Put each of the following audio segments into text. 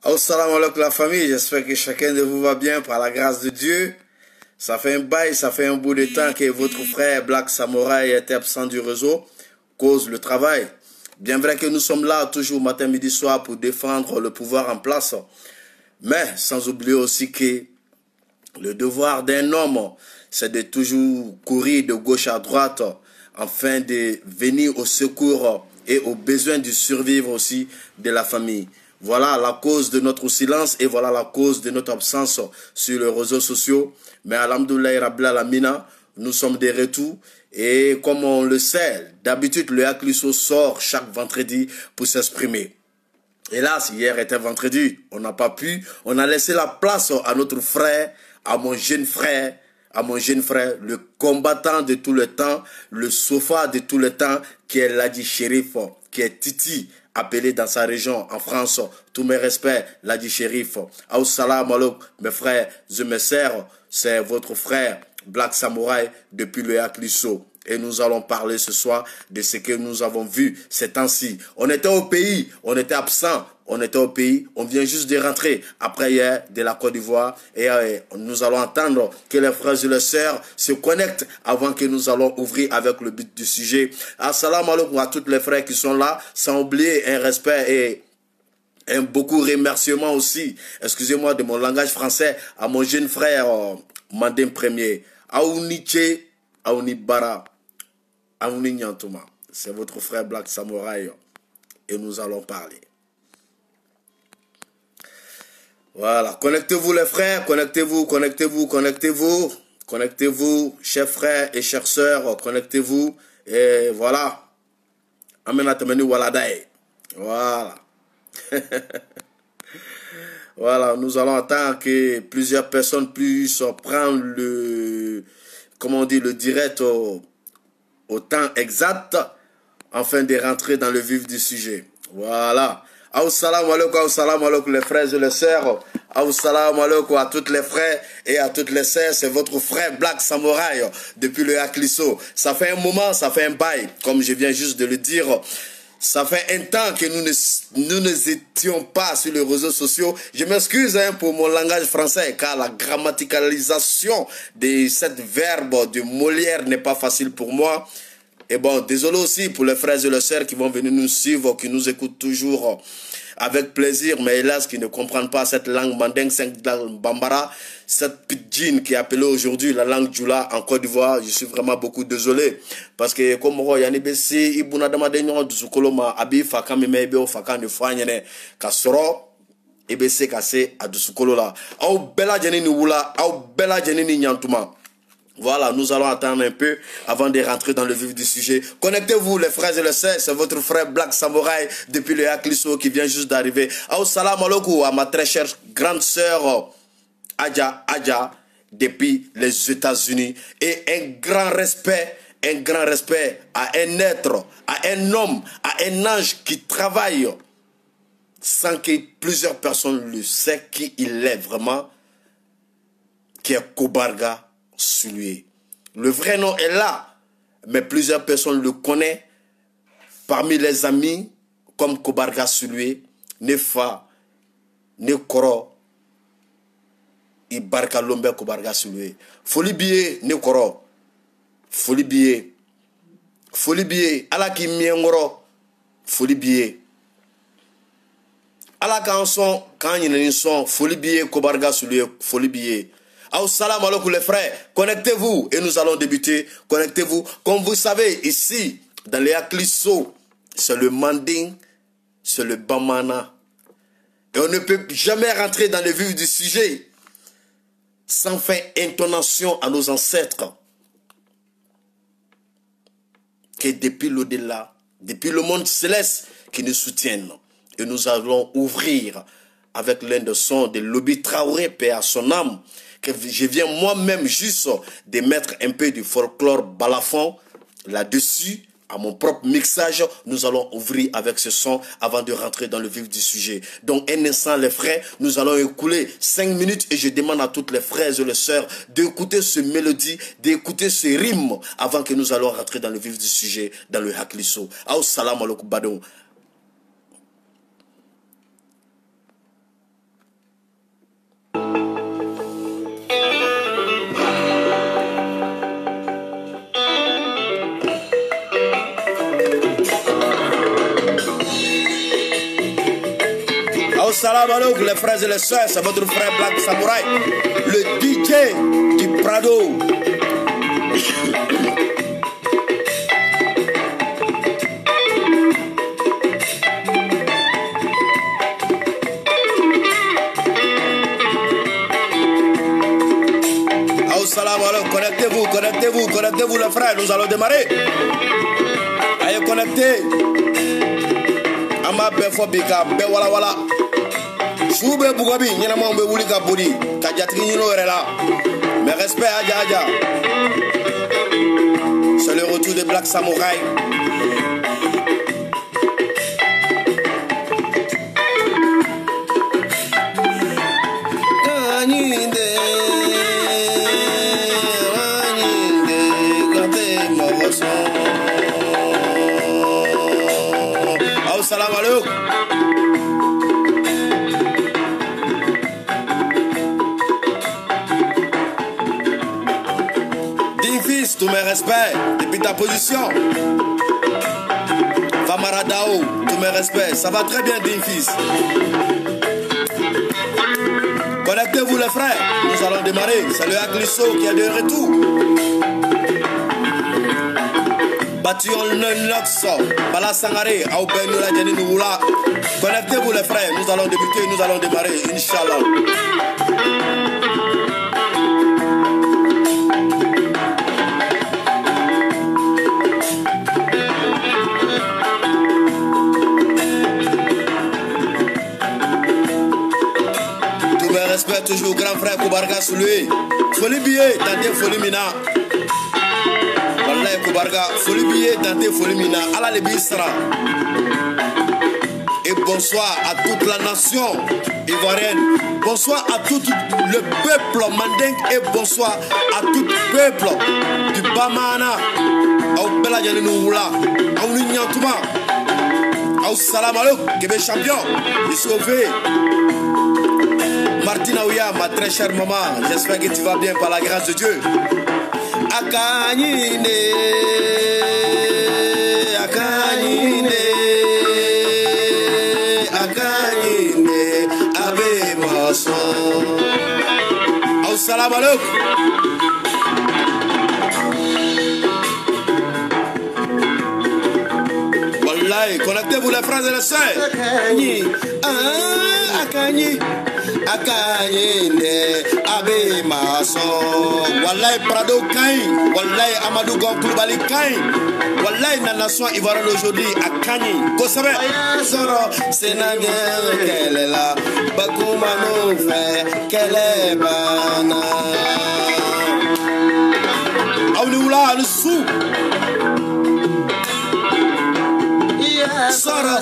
Assalamu alaikum la famille, j'espère que chacun de vous va bien par la grâce de Dieu. Ça fait un bail, ça fait un bout de temps que votre frère Black Samouraï était absent du réseau, cause le travail. Bien vrai que nous sommes là toujours matin, midi, soir pour défendre le pouvoir en place. Mais sans oublier aussi que le devoir d'un homme, c'est de toujours courir de gauche à droite afin de venir au secours et aux besoins de survivre aussi de la famille. Voilà la cause de notre silence et voilà la cause de notre absence sur les réseaux sociaux. Mais alhamdoulilah rabbil alamina, nous sommes de retour. Et comme on le sait, d'habitude le Akliso sort chaque vendredi pour s'exprimer. Hélas, hier était vendredi, on n'a pas pu, on a laissé la place à notre frère, à mon jeune frère, le combattant de tout le temps, le sofa de tout le temps, qui est Ladi Shérif, qui est Titi, appelé dans sa région, en France. Tous mes respects, Ladi Shérif. Salam alaikum, mes frères, je me sers, c'est votre frère, Black Samouraï, depuis le Akliso. Et nous allons parler ce soir de ce que nous avons vu ces temps-ci. On était au pays, on était absent, on était au pays, on vient juste de rentrer après hier de la Côte d'Ivoire. Et nous allons entendre que les frères et les sœurs se connectent avant que nous allons ouvrir avec le but du sujet. Assalamu alaikum à tous les frères qui sont là, sans oublier un respect et un beaucoup remerciement aussi, excusez-moi de mon langage français, à mon jeune frère Mandem Premier, Aouniche, Aounibara. Aouni Nyantuma, c'est votre frère Black Samouraï et nous allons parler. Voilà, connectez-vous les frères, connectez-vous, chers frères et chères sœurs, connectez-vous et voilà. Amenatameni Waladaï. Voilà. Voilà, nous allons attendre que plusieurs personnes puissent prendre le, comment on dit, le direct au temps exact afin de rentrer dans le vif du sujet. Voilà. Assalamu alaikum les frères et les sœurs. Assalamu alaikum à tous les frères et à toutes les sœurs. C'est votre frère Black Samouraï depuis le Akliso. Ça fait un moment, ça fait un bail, comme je viens juste de le dire. Ça fait un temps que nous n'étions pas sur les réseaux sociaux. Je m'excuse pour mon langage français car la grammaticalisation de cette verbe de Molière n'est pas facile pour moi. Et bon, désolé aussi pour les frères et les sœurs qui vont venir nous suivre, qui nous écoutent toujours avec plaisir, mais hélas, qui ne comprennent pas cette langue mandingue, cette langue bambara, cette pidgin qui est appelée aujourd'hui la langue djoula en Côte d'Ivoire. Je suis vraiment beaucoup désolé. Parce que comme on a dit, ibuna damadenyo dusukoloma abi fakami mebe fakane fanyene kasoro ebc kase adusukolola. Au bella jenini wula, au bella jenini nyantuma. Voilà, nous allons attendre un peu avant de rentrer dans le vif du sujet. Connectez-vous les frères et les sœurs, c'est votre frère Black Samouraï depuis le Akliso qui vient juste d'arriver. Salam alaikum à ma très chère grande sœur Adja depuis les États-Unis. Et un grand respect à un être, à un homme, à un ange qui travaille sans que plusieurs personnes le sachent qui il est vraiment, qui est Kobarga Sulue. Le vrai nom est là, mais plusieurs personnes le connaissent. Parmi les amis, comme Kobarga Sulue, Nefa, Nekoro, Ibarka Lombe Kobarga Sulue. Folibie Nekoro, Folibie, Alaki Miengoro, Folibie. Alaka en son, quand il y a un son, Folibie Kobarga Sulue, Folibie. Salam alaikum les frères, connectez-vous et nous allons débuter. Connectez-vous. Comme vous savez, ici, dans les Akliso, c'est le Manding, c'est le Bamana. Et on ne peut jamais rentrer dans le vif du sujet sans faire intonation à nos ancêtres. Que depuis l'au-delà, depuis le monde céleste, qui nous soutiennent. Et nous allons ouvrir avec l'un de sons de Lobby Traoré, paix à son âme. Que je viens moi-même juste de mettre un peu du folklore balafon là-dessus, à mon propre mixage. Nous allons ouvrir avec ce son avant de rentrer dans le vif du sujet. Donc un instant les frères, nous allons écouler 5 minutes et je demande à toutes les frères et les sœurs d'écouter ce mélodie, d'écouter ce rythme avant que nous allons rentrer dans le vif du sujet, dans le Akliso. Salam alaikum badou. Au salam alaikum les frères et les sœurs, c'est votre frère Black Samouraï, le DJ du Prado. Au salam alaikum, connectez-vous les frères, nous allons démarrer. Allez, connectez. Ama befo bika be wala wala. Soube bugabi nyina mo be wuli ka bodi ka jatri nyino rela. Mais respect aja aja. C'est le retour de Black Samouraï. Salam alaikum. Dinfis, tous mes respects, depuis ta position. Famaradao, tous mes respects, ça va très bien Dinfis. Connectez-vous les frères, nous allons démarrer. C'est le Aklisso qui est de retour. Bâtillon le Nox, Bala Sangare, Aubenu la Jenny Noula. Connectez-vous les frères, nous allons débuter, nous allons démarrer, Inch'Allah. Tous mes respects, toujours grand frère Koubarga sous lui. Folie billet, tantôt folie mina. Wallahi Koubarga, folie billet, tantôt folie mina. Allah le bisra. Et bonsoir à toute la nation ivoirienne. Bonsoir à tout le peuple mandingue et bonsoir à tout le peuple du Bamana. Au Bela Yaninoula, au Nignantuma, au Salam alaikum, Québec champion, et sauvé. Martina Ouya, ma très chère maman, j'espère que tu vas bien par la grâce de Dieu. Akanyine, Akanyine. Salam alaikum. Wallahi, connectez-vous les frères et les sœurs. Akani, Akani, Akani, Abe Mason. Wallahi, Prado Kain. Wallahi, Amadou Gonkloubali Kain. Wallahi, la nation ivoirienne aujourd'hui, Akani. Kosabe. Sénaguer, qu'elle est là. Bakoumano fait, qu'elle est bana. Aounoula, le sou. Sora,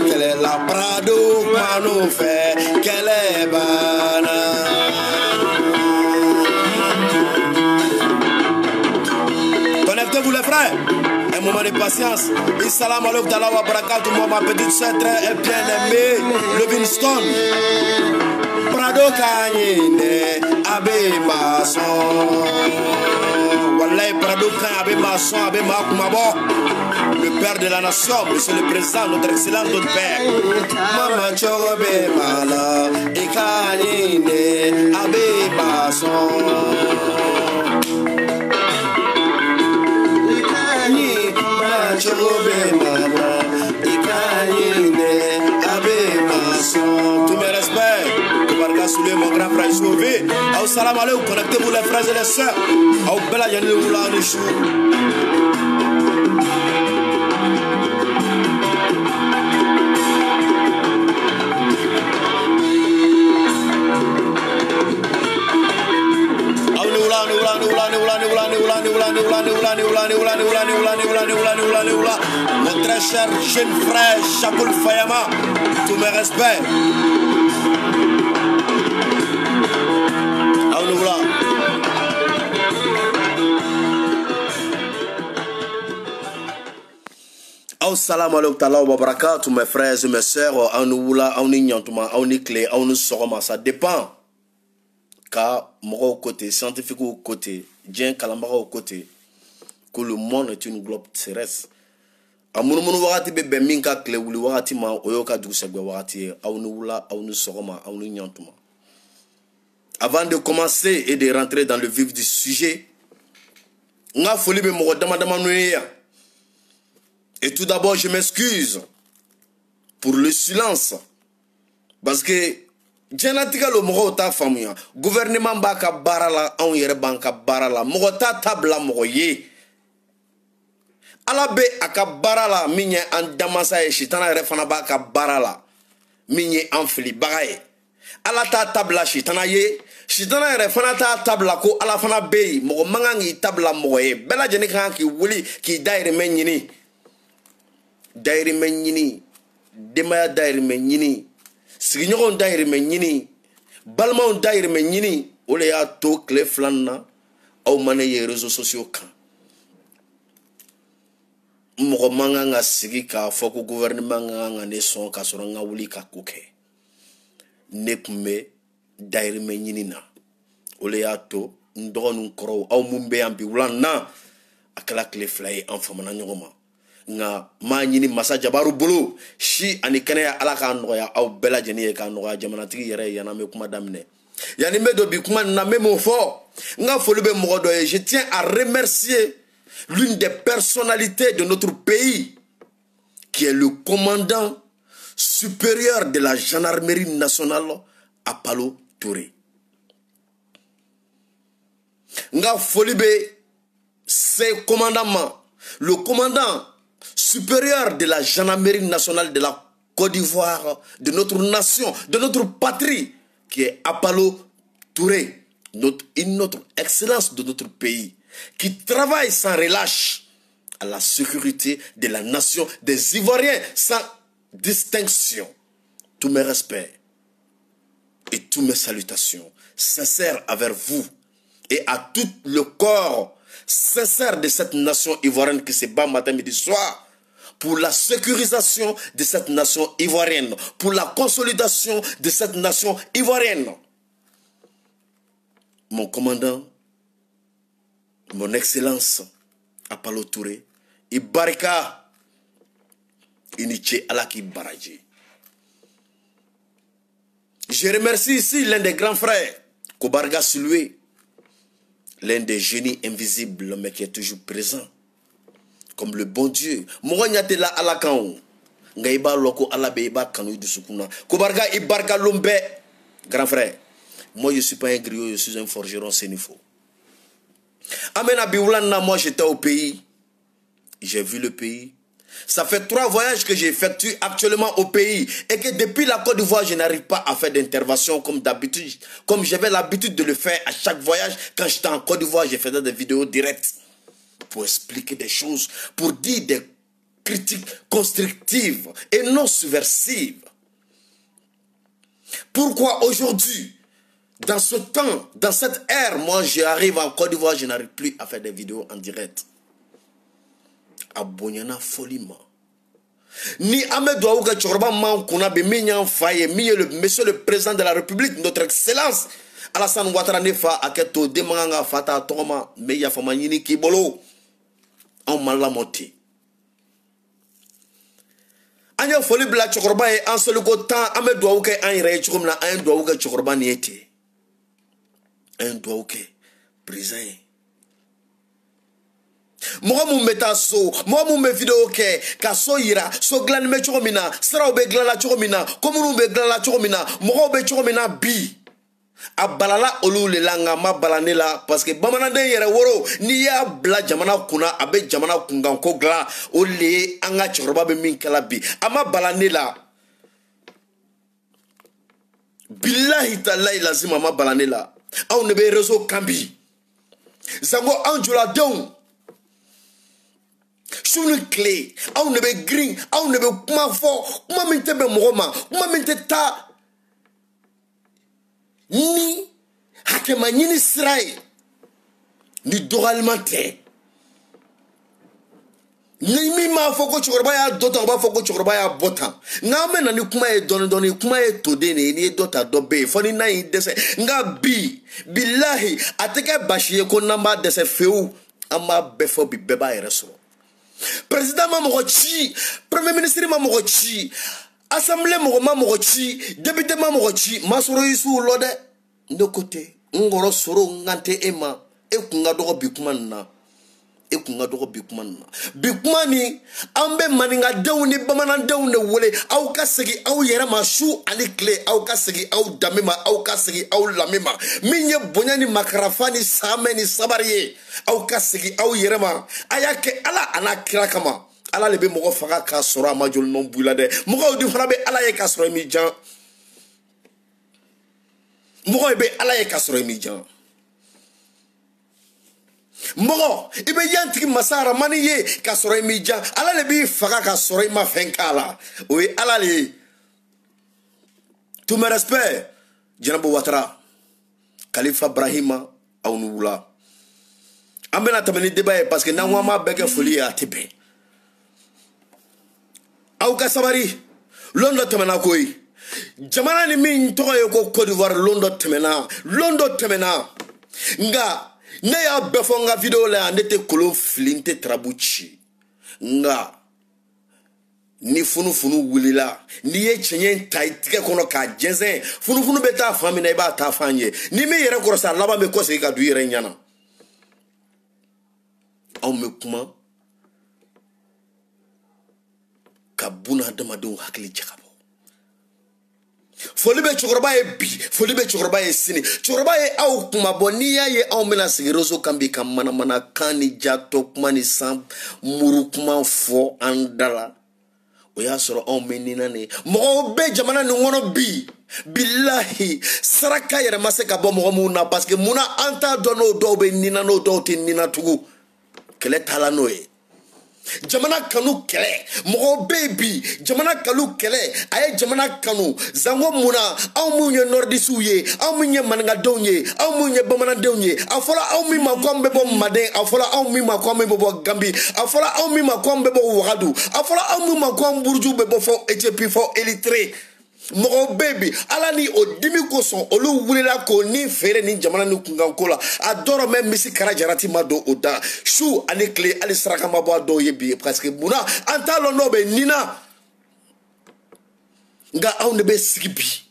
qu'elle est la Prado, Mano fait, qu'elle est bana. Connectez-vous les frères. Un moment de patience. Salam alaikum wa barakatuh, moi ma petite sœur très bien aimée, Livingstone. Prado Kanyine, Abe Mason. Wallahi Prado Kanyine, Abe Mason, Abe Makumabo. Le père de la nation, monsieur le président, notre excellent notre père. Maman Chorobe Mala, Ekanyine, Abe Mason. Tous mes respects, Koubarga Soulé, mon grand frère sauvé. Au salam alaikum, connectez-vous les frères et les sœurs. Au Bela Yaninoula, on est chou. Mon très cher jeune frère Chakoul Fayama, tous mes respects. Salam alaikum talaw babaraka, tous mes frères et mes sœurs, Anoula, Aunignantuma, Auniclé, Aunussoroma, ça dépend. Car moi au côté, scientifique au côté, Dien Kalambara au côté, que le monde est une globe terrestre. a munumunu wagati be ben min ka kile wuli wagati ma o yo ka dugusegbe wagati aw ni wula aw ni sogoma aw ni nyantuma. Avant de commencer et de rentrer dans le vif du sujet, nga foli be mogo dama dama nuya. Et tout d'abord, je m'excuse pour le silence parce que Djanatika lo mogo ta famuya gouvernement ba ka barala on yere banka barala mogo ta tabla mogo ye ala be aka barala minye an damasa e shitana yere fana ba ka barala minye an fili bagaye ala ta tabla shitana ye shitana yere fana ta tabla ko ala fana be mogo mangangi tabla mogo ye bela jeni kan ki wuli ki daire menyini demaya daire menyini sigiɲɔgɔnw dayirimɛ ɲini balimaw dayirimɛ ɲini o le y'a to tile filanan na aw ma ne ye réseaux sociaux kan mɔgɔ man kan ka sigi k'a fɔ ko gouvernement kan ka ne sɔn k'a sɔrɔ n ka wuli ka ko kɛ ne tun bɛ dayirimɛ ɲini na o le y'a to n dɔgɔninw kɔrɔw aw mun bɛ yan bi wula na a kɛla tile fila ye an famana ɲɔgɔn ma nga ma ɲini masa jabaru bolo si ani kɛnɛya ala k'a nɔgɔya aw bɛɛ lajɛlen ye k'a nɔgɔya jamanatigi yɛrɛ ye yan'an bɛ kuma daminɛ yani n bɛ don bi kuma nin na n bɛ mun fɔ n ka foli bɛ mɔgɔ dɔ ye je tiens à remercier l'une des personnalités de notre pays qui est le commandant supérieur de la gendarmerie nationale Apalo Touré. N ka foli bɛ se commandant ma le commandant supérieur de la gendarmerie nationale de la Côte d'Ivoire, de notre nation, de notre patrie, qui est Apalo Touré, une autre excellence de notre pays, qui travaille sans relâche à la sécurité de la nation des Ivoiriens, sans distinction. Tous mes respects et toutes mes salutations sincères envers vous et à tout le corps sincère de cette nation ivoirienne qui se bat matin, midi, soir pour la sécurisation de cette nation ivoirienne, pour la consolidation de cette nation ivoirienne. Mon commandant, mon excellence, Apalo Touré, Ibarika, Iniche Alaki Baraji. Je remercie ici l'un des grands frères, Kobarga Silwe, l'un des génies invisibles, mais qui est toujours présent, comme le bon Dieu. Mouranyatela alakan, ngaiba loko alabeba kanu du sukuna. Kobarga Ibarga Lombe, grand frère. Moi je suis pas un griot, je suis un forgeron sénifo. Amena Bioulana, moi j'étais au pays, j'ai vu le pays. Ça fait 3 voyages que j'effectue actuellement au pays et que depuis la Côte d'Ivoire, je n'arrive pas à faire d'intervention comme d'habitude, comme j'avais l'habitude de le faire à chaque voyage. Quand j'étais en Côte d'Ivoire, je faisais des vidéos directes pour expliquer des choses, pour dire des critiques constructives et non subversives. Pourquoi aujourd'hui, dans ce temps, dans cette ère, moi j'arrive en Côte d'Ivoire, je n'arrive plus à faire des vidéos en direct? Abonyana folima. Ni Ahmed Ouaouga Tchorba man kuna be minyan faye le monsieur le président de la République, notre excellence Alassane Ouattara nefa aketo demanga fata toma meya famanyini kibolo en malamoti. Anya foli bla Tchorba e en seul temps Ahmed Ouaouga en yere Tchorba na en Ouaouga Tchorba ni ete. En Ouaouga président. Moi mon metaso, moi mon vidéo ke ka so yira so glan me chomina sra obe glala chomina komu be glala chomina mo be chomina bi abalala olu le langa ma balanela parce que bamana de yere woro ni ya bla jamana kuna abe jamana kungan ko gla o le anga choroba be min kala bi ama balanela billahi taala lazima ma balanela on ne be réseau kambi zango anjula don Choune clé, on ne be green, on ne be kuma fort, kuma minte be moroma, kuma minte ta ni hakema ni srai ni doralimante ni mi ma foko chorba ya dota ba foko chorba ya bota nga mena ni kuma e don kuma e tode ni dota do be foni na yi dese nga bi billahi ateke bashiye ko namba dese feu ama befo bi beba ereso. président ma mɔgɔ ci, premier ministre ma mɔgɔ ci, assemblée ma mɔgɔ ci, député ma mɔgɔ ci, ma sɔrɔ yi su lɔ dɛ. De côté, ngoro soro ngante ema, e kunga dogo bikman na. E kunga dogo bikman na. Bikmani, ambe maninga dew ni bamanan dew ne wole, au ka segi au yera ma shu ani kle, au ka segi au damima, au ka segi au lamima. Minye bonya ni makrafa ni same ni sabariye, au ka segi au yera ma. Ayake ala ana kira kama. Ala lebe mogo faga ka sora ma jol non builade. Mogo di fana be ala ye ka sora mi jan. Mogo be ala ye ka sora mi jan. Mogo ibe yantiki masara mani ye ka sora mi jan. Ala lebe faga ka sora ma fenkala. Oui ala le. Tout mes respects. Djanabo Ouattara. Khalifa Brahima Aounoula. Ambena tamani débat parce que na wama beke folie a tebe. Auka sabari londo temena koy jamana ni min to ko Côte d'Ivoire londo temena nga ne ya befo nga video la ndete kolon flinte trabuchi nga ni funu wulila ni ye chenye taitike kono ka jenzen funu beta fami na iba ta fanye ni me yere ko sa laba me ko se ka du yere nyana aw me kuma kabuna damadu hakili jakabo folibe chokoroba e bi folibe chokoroba e sini chokoroba e au kuma bonia ye au mena sigiroso kambi kamana kani jato kuma ni sam muru kuma fo andala oya soro au menina ne mo be jamana ni ngono bi billahi saraka yere maseka bo mo muna parce que muna anta dono do be nina no do tin nina tugu kele tala noe jamana kanu kele mo baby jamana kalu kele aye jamana kanu zango muna aw munye nordisuye aw munye manga donye aw munye bamana donye afola aw mi makombe bo maden afola aw mi makombe bo gambi afola aw mi makombe bo wagadu afola aw mi makombe burju be bo fo Ethiopie fo Eritrée mo baby alani o dimi ko son olu wulila ko ni fere ni jamana ni kungankola adoro même misi kara jarati mado oda shu ani clé ali saraka mabo do yebi parce que muna antalo no be nina nga aw ne be sigibi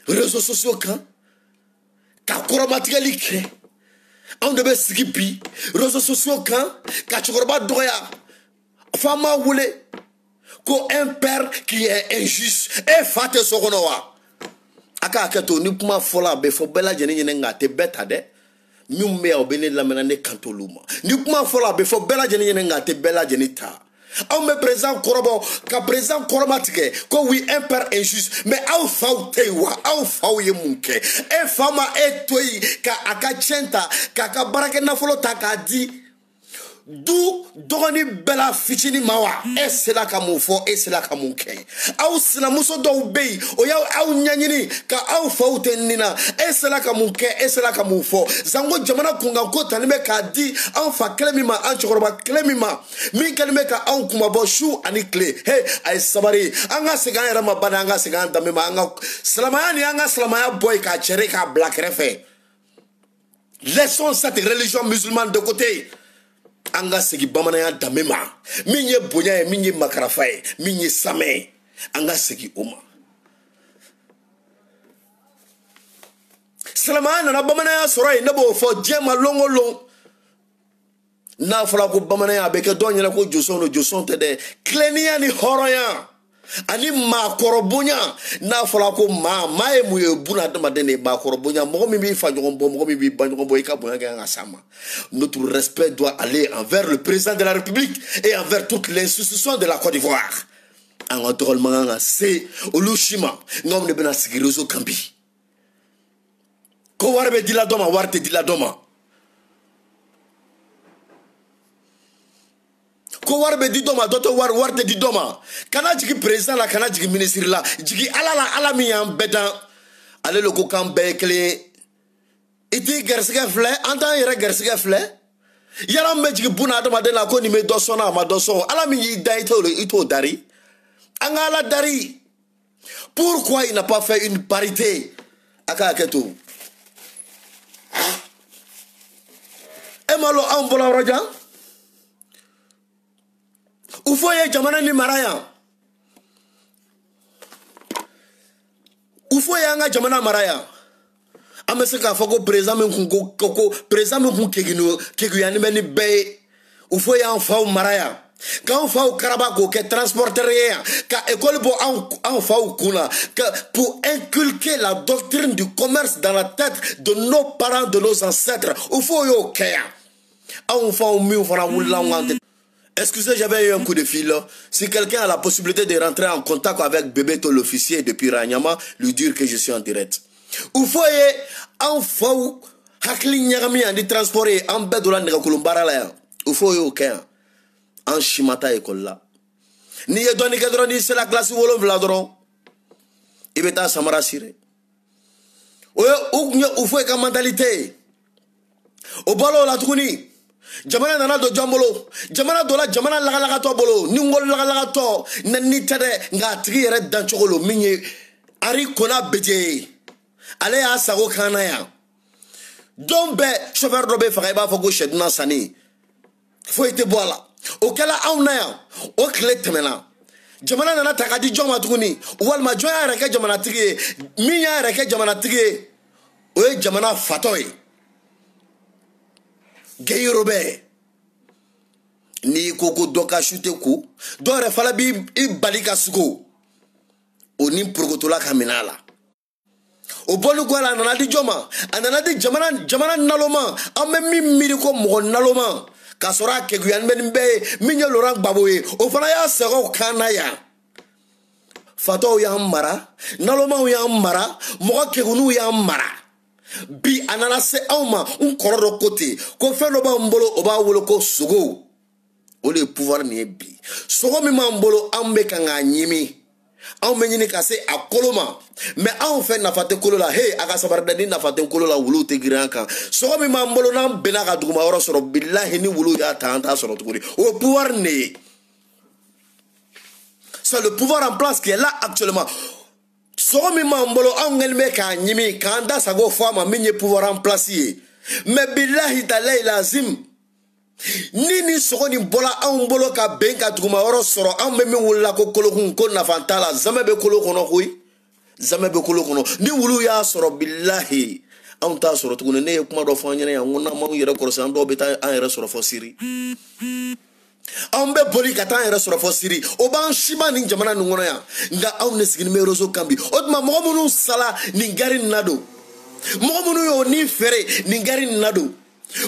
réseaux sociaux kan ka koromatikali ke aw ne be sigibi réseaux sociaux kan ka chokoroba doya fama wule ko un père qui est injuste et fate sokonowa aka aketo ni kuma fola be fo bela jeni nyene ngate beta de nyumme obene lamena ne kantoluma ni kuma fola be fo bela jeni nyene ngate bela jeni ta on me présent korobo ka présent koromatike ko oui un père injuste mais au fautewa au fauye munke e fama e toyi ka aka chenta ka ka barake na folo ta ka di du dogoni bela fitini mawa esela ka mufo esela ka munke au sina muso do bei o ya au nyanyini ka au faute nina esela ka munke esela ka mufo zango jamana kunga ko tanime ka di au fa klemima an chokoroba klemima min kalime ka au kuma bo shu ani clé hey ay sabari anga sigan era mabana anga sigan damema anga salamani anga salamaya boy ka chere ka black refe laissons cette religion musulmane de côté anga segi bamanaya damema minye bonya e minye makarafa e minye same anga segi oma salamana na bamanaya sorai nabo fo jema longolo na fala ko bamanaya beke donya ko joson te de klenia ni horoya ani ma korobonya na fala ko ma e muye buna dama dene ba korobonya mo mi bi fa jogon bo mo mi bi ban jogon bo e ka bonya ga sama. Notre respect doit aller envers le président de la République et envers toutes les institutions de la Côte d'Ivoire. En contrôlement c'est olushima ngom ne bena sigirozo kambi ko warbe dila doma warte dila doma ko warbe di doma doto warte di doma kana jigi président la kana jigi ministre la jigi ala mi am bedan ale le ko kan be kle iti gersega fle anta yere gersega fle yara me jigi buna dama de la ko ni me dosona ma doson ala mi yi dai to le ito dari angala dari. Pourquoi il n'a pas fait une parité aka keto emalo ambola roja Ufoye jamana ni maraya. Ufoye anga jamana maraya. Ameseka foko président men ko président men kegu yani meni be. Ufoye en fa maraya. Quand on fait au Karabako, que transporter rien, quand école pour faire kuna, pour inculquer la doctrine du commerce dans la tête de nos parents, de nos ancêtres, il faut y aller. Excusez, j'avais eu un coup de fil. Si quelqu'un a la possibilité de rentrer en contact avec Bebeto l'officier depuis Ranyama, lui dire que je suis en direct. Il faut y aller. Hakli nyagami andi transporter en bed de la Négakulumbara là. Il faut y aller. En chimata école là. Ni ye doni kedron ni c'est la classe wolo vladron. Ibeta samara sire. Ou faut ka mentalité. O bolo la tukuni. Jamana nana do jambolo. Jamana do la jamana laga to bolo. Ni ngol laga to na ni tade nga tigi yere dan chokolo minye ari kona beje. Ale a sago kana ya. Dombe chauffeur robe fagaiba fogo shedna sani. Faut été boire okela awnaya o kle temena jamana nana takadi joma tukuni walma joya reke jamana tige minya reke jamana tige o jamana fatoy geyrobe ni koko doka shute ku do re fala bi ibalika suko oni progotola kaminala o bolu gwala nana di joma anana di jamana naloma amemi miriko mo naloma kasora keguyan benimbe minye Laurent Baboye o fana ya sego kanaya fato ya mara naloma ya mara mo kegunu ya mara bi anana se awma un kororo côté ko feno ba mbolo o ba wolo ko sugo o le pouvoir ni bi sogo mi ma mbolo ambe kanga nyimi aw menyini kase akoloma mais aw fait na fate kolola hey aga sabardani na fate kolola wulu te giranka so mi mambolo na bena ga duguma woro soro billahi ni wulu ya tanta soro tukuri au pouvoir ne c'est le pouvoir en place qui est là actuellement so mi mambolo aw ngelme ka nyimi kanda sago fama minye pouvoir en place mais billahi talay lazim Nini sogoni bola an bolo ka benka duguma woro soro an me min wulila ko kolokun ko nafantala zame be kolo kono koyi zame be kolo kono ni wulu ya soro billahi an ta soro tuguni ne ye kuma do fanyene ya ngona ma yere korose an do be ta an yere soro fo siri an be boli ka ta an yere soro fo siri o ban shima ni jamana ni ngono ya nga an ne sigini me rozo kambi o tuma mo munu sala ni gari nado mo munu yo ni fere ni gari nado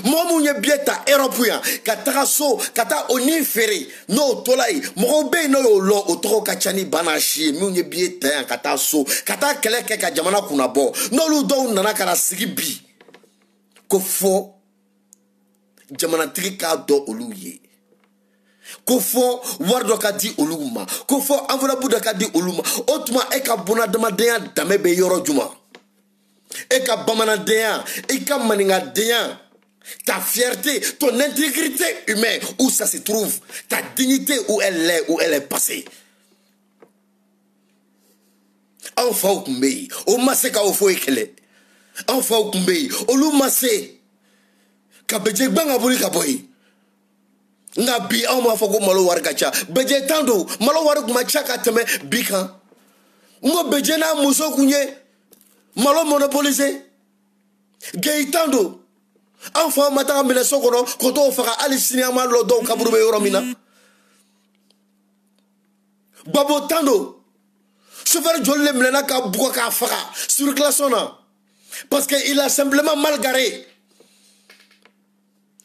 Momu nye bieta Europe ya kata so kata oni fere no tolai mo be no yo lo otoko kachani banashi mu nye bieta ya kata so kata keleke ka jamana kuna bo no lu do nana kala sigibi ko fo jamana tiki ka do oluye ko fo wardo ka di oluma ko fo enveloppe do ka di oluma otuma e ka bona damadeya dame be yoro juma e ka bamana deya e ka maninga deya ta fierté, ton intégrité humaine, où ça se trouve, ta dignité, où elle est passée. Enfin, au Kumbei, au Maseka au Foekele, enfin au Kumbei, au Lumase, Kabedjek Banga Buli Kaboy. Nabi, au Mafoko Malo Wargacha, Bedje Tando, Malo Wargacha Kateme, Bika. Ngo Bedjena Mousso Kounye, Malo monopolisé, Gaitando. Enfin, maintenant, mais les socorros, quand on fera aller cinéma, l'odon, Kabourbe Romina. Babo Tando. Chauffeur Jolie Mlena Kabouka Fara, sur Glaçona. Parce qu'il a simplement mal garé.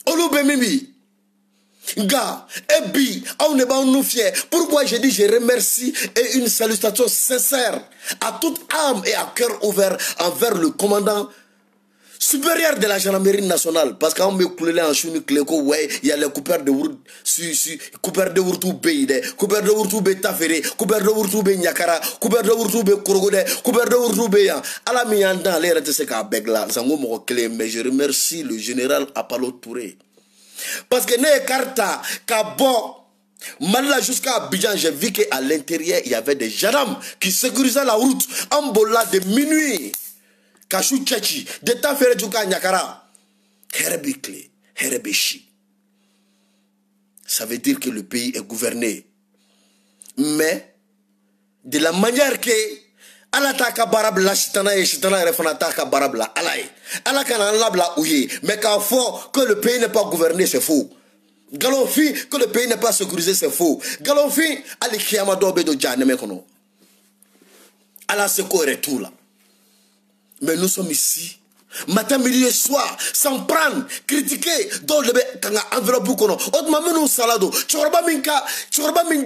Oloube Mimi. Gars, Ebi, on est nous fiers. Pourquoi j'ai dit je remercie et une salutation sincère à toute âme et à cœur ouvert envers le commandant supérieur de la gendarmerie nationale, parce qu'on me coulait en chou cléco, ouais, il y a les coupeurs de Wourd, coupeurs de Wourtou Beide, coupeurs de Wourtou Betafere, coupeurs de Wourtou Benyakara, coupeurs de Wourtou Bekorogode, coupeurs de Wourtou Beya. À la mi-anda, les RTCK Begla, Zango Mokele, mais je remercie le général Apollo Touré. Parce que ne Karta, Kabo, Malala jusqu'à Abidjan, j'ai vu qu'à l'intérieur, il y avait des gendarmes qui sécurisaient la route en bola de minuit. Kachou Tchechi, de ta fere djuka nyakara. Herebikle, herebeshi. ça veut dire que le pays est gouverné. Mais, de la manière que ala ta ka barab la chitana et chitana refana ta ka barab la alaye. Ala kana labla ouye. Mais quand faut que le pays n'est pas gouverné, c'est faux. Galonfi, que le pays n'est pas sécurisé, c'est faux. Galonfi, ali kiyama dobe do djaneme kono. Ala se ko tout là. Mais nous sommes ici. Matin, midi et soir, sans prendre, critiquer, dans le kanga enveloppe kono. Otma menu salado. Chorba min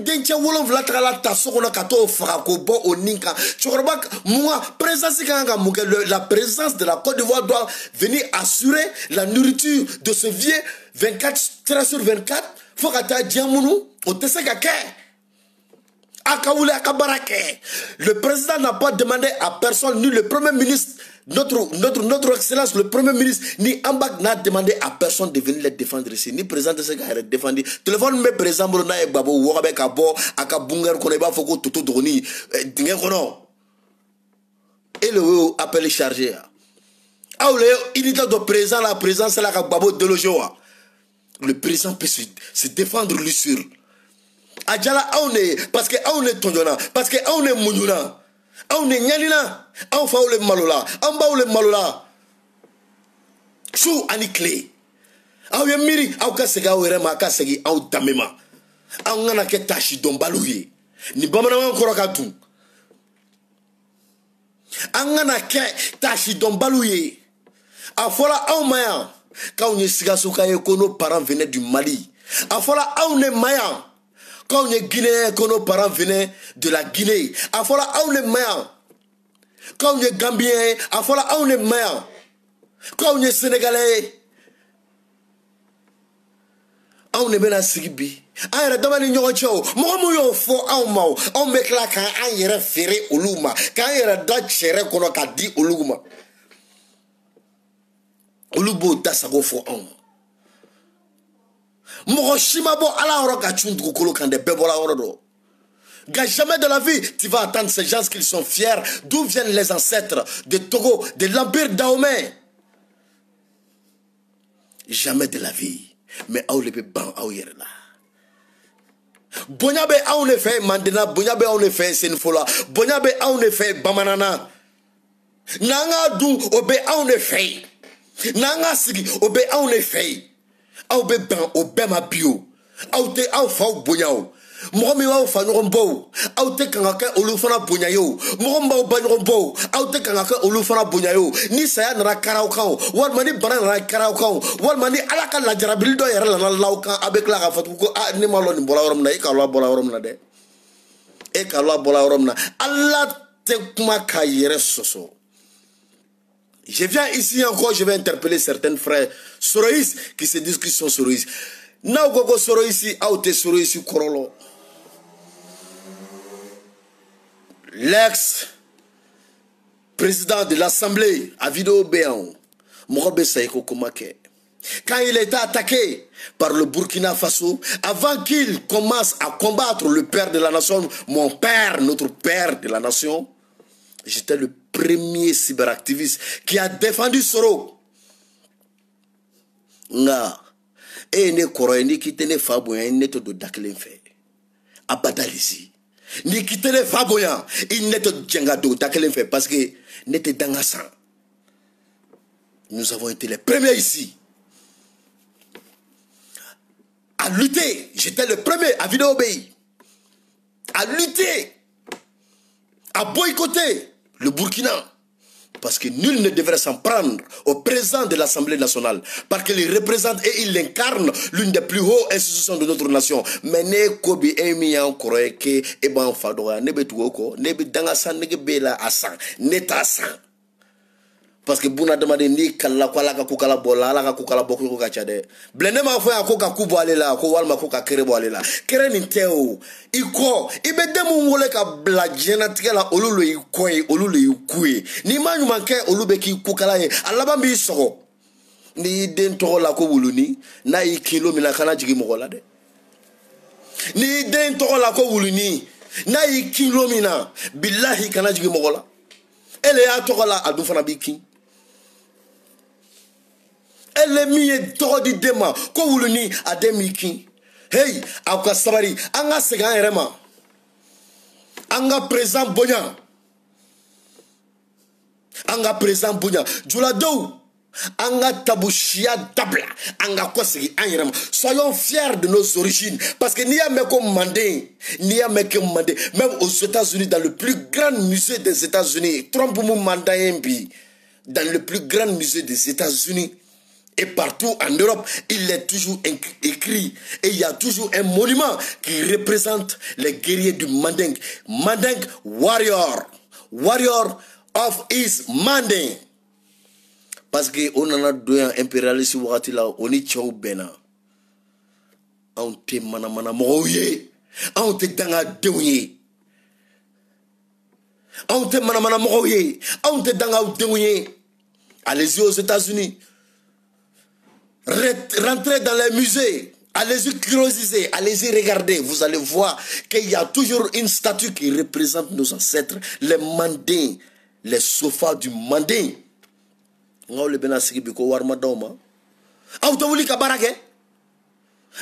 denche wolon vlatra la taso kono kato frako bo oninka. Chorba moi présence kanga muke la présence de la Côte d'Ivoire doit venir assurer la nourriture de ce vieux 24 sur 24. Faut kata diamunu o tese kake. Le président n'a pas demandé à personne, ni le premier ministre, notre excellence, le premier ministre, ni Ambak n'a demandé à personne de venir les défendre ici, ni président de ce gars a défendu. Téléphone me présent, et Babo, Warabe Kabo, Akabunga, Koneba Foko, Toto Doni, Dingekono. Et le appel est chargé. Ah, l'unité de président, la présence, c'est la Babo de l'Ojoa. Le président peut se défendre lui sur. Adjala aune parce que aune tonjona parce que aune munyuna aune nyanina aune faule malola ambaule malola chou ani clé aune miri au kasega au rema kasegi au damema aune ngana ke tashi dombaluye ni bamana encore katu angana ke tashi dombaluye afola au maya kaunye sigasuka ekono parents venaient du Mali afola aune maya quand on est Guinéen, quand nos parents venaient de la Guinée, à fois là, on est meilleur. Quand on est Gambien, à fois là, on est meilleur. Quand on est Sénégalais, on est bien à Sigibi. On est dans les Nyoncho. Moi, je suis un mot. On me claque quand on est référé au Luma. Quand on est dans le chéri, qu'on a dit au Luma. Au Lubo, das a go for un. Jamais de la vie, tu vas attendre ces gens qu'ils sont fiers. D'où viennent les ancêtres de Togo, de l'empire d'Aomé? Jamais de la vie. Mais Aoulebe ban Aouyerla. Bonyabe Aoune fait Mandena, Bonyabe Aoune fait Senfola, Bonyabe Aoune fait Bamanana. Nanga Dou Obe Aoune fait. Nanga Sigi Obe Aoune fait. Au béban, au béma bio, au te au fau bonyao, momi au fanurombo, au te kangaka olufana bonyayo, moromba au banurombo, au te kangaka olufana bonyayo, ni saya nara karaokao, wal mani banana karaokao, wal mani alaka la jarabildo yara la lauka avec la rafatuko a ni malon bolaorom na ekalo bolaorom na de. Ekalo bolaorom na, Allah te kumaka yere soso. Je viens ici encore, je vais interpeller certains frères Soroïs qui se disent qu'ils sont Soroïs. Naogogo Soroïsi, Aote Soroïsi Korolo. L'ex-président de l'Assemblée, Avido Béan, Mohamed Saïko Komake. Quand il était attaqué par le Burkina Faso, avant qu'il commence à combattre le père de la nation, mon père, notre père de la nation, j'étais le premier cyberactiviste qui a défendu Soro. Nga, et ne koroye ni kitene faboya ne to do daklen fe. Abadalizi. Ni kitene faboya, il ne to djenga do daklen fe parce que n'était dans la sang. Nous avons été les premiers ici à lutter. J'étais le premier à Vidéo Obéi. À lutter, à boycotter le Burkina. Parce que nul ne devrait s'en prendre au président de l'Assemblée nationale. Parce qu'il représente et il incarne l'une des plus hautes institutions de notre nation. Mais ne kobi emi en koroeke e ban fadora ne betuoko ne be dangasan ne bela asan ne tasan. Parce que Bouna demande ni kala kwala ka kukala bola la ka kukala boko ko kachade. Blende ma fa ko ka kubo alela ko walma ko ka kere bo alela. Kere ni teo iko ibe demu ngole ka bla genetique la olulu iko olulu ikue. Ni manu manke olube ki kukala ye alaba mbi soko. Ni den to la ko wuluni na ikilo mina kana jigi mogola de. Ni den to la ko wuluni na ikilo mina billahi kana jigi mogola. Ele ya to la adu fana biki. Elle est mise dans le déma. Quand vous le dites à des miki, hey aw ka sabari an ka segin an yɛrɛ ma an ka président bonya an ka président bonya juladenw an ka tabusiya dabila an ka kɔsegi an yɛrɛ ma soyons fiers de nos origines parce que n'i y'a mɛn ko Manden n'i y'a mɛn ko Manden même aux États-Unis dans le plus grand musée des États-Unis Trump mu mandat ye bi dans le plus grand musée des États-Unis et partout en Europe, il est toujours écrit et il y a toujours un monument qui représente les guerriers du Manding. Manding warrior, warrior of his Manding. Parce que on en a deux impérialistes wakati la on est tchao bena. On te mana moye, on te danga deunye. On te mana moye, on te danga deunye. Allez-y aux États-Unis. Rentrez dans les musées, allez-y curiosiser, allez-y regarder, vous allez voir qu'il y a toujours une statue qui représente nos ancêtres, les Mandins, les sofas du Mandin. On le benasiki biko warma doma. Aw to wuli ka barake.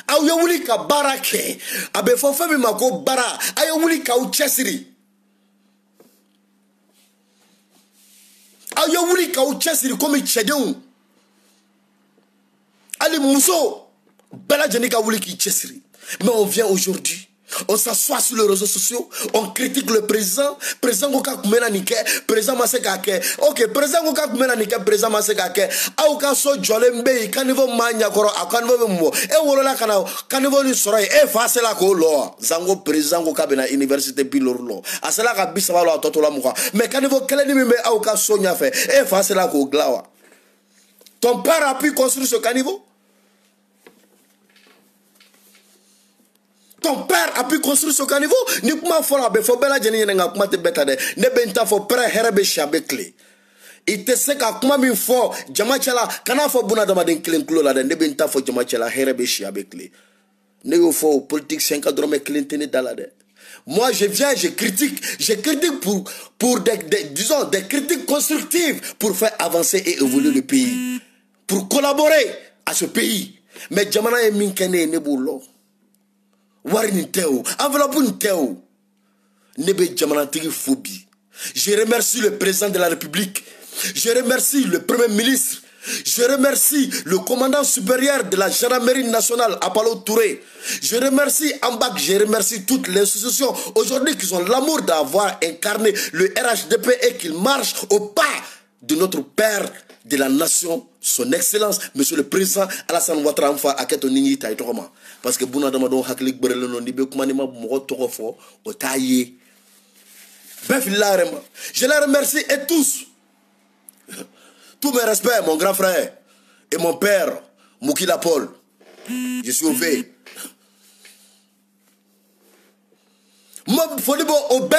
Aw yo wuli ka barake. Abe fo fami mako bara, ayo wuli ka u chesiri. Aw yo wuli ka u chesiri comme chedon. Allez, Mousso, Bella Jenika voulait qu'il chesseri. Mais on vient aujourd'hui, on s'assoit sur les réseaux sociaux, on critique le président, président Goka Kumena Nike, président Masekake. Ok, président Goka Kumena Nike, président Masekake. Aouka so Jolembe, Kanivo Manya Koro, Akanivo Mo, et Wolola Kana, Kanivo Nisora, et Fasela Kolo, Zango président Goka Bena Université Bilorlo. Asela Kabisavalo Totola Mouka. Mais Kanivo Keleni me Aouka Sonia fait, et Fasela Koglawa. Ton père a pu construire ce caniveau? Ton père a pu construire ce caniveau? Ni kuma fora be fo bela jeni nga kuma te betade. Ne benta fo pre herebe shabe kle. Ite se ka kuma min fo jama chala kana fo buna dama den klen klo la de ne benta fo jama chala herebe shabe kle. Ne yo fo politique 5 drome klentene dalade. Moi je viens, je critique pour disons des critiques constructives pour faire avancer et évoluer le pays, pour collaborer à ce pays. Mais jamana e minkene ne bolo. Wari ni teo, enveloppe ni teo. Nebe jamana tigi phobie. Je remercie le président de la République. Je remercie le premier ministre. Je remercie le commandant supérieur de la gendarmerie nationale, Apollo Touré. Je remercie Ambak, je remercie toutes les institutions aujourd'hui qui ont l'amour d'avoir incarné le RHDP et qu'ils marchent au pas de notre père de la nation, son excellence, monsieur le président Alassane Ouattara Mfa Aketonini Taïtoroma. Parce que Bouna Damadon Haklik Berelon Nibe Kumanima Morotofo, Otaye. Je les remercie et tous. Tous mes respects, mon grand frère et mon père, Moukila Paul. Je suis au V. Folibo obé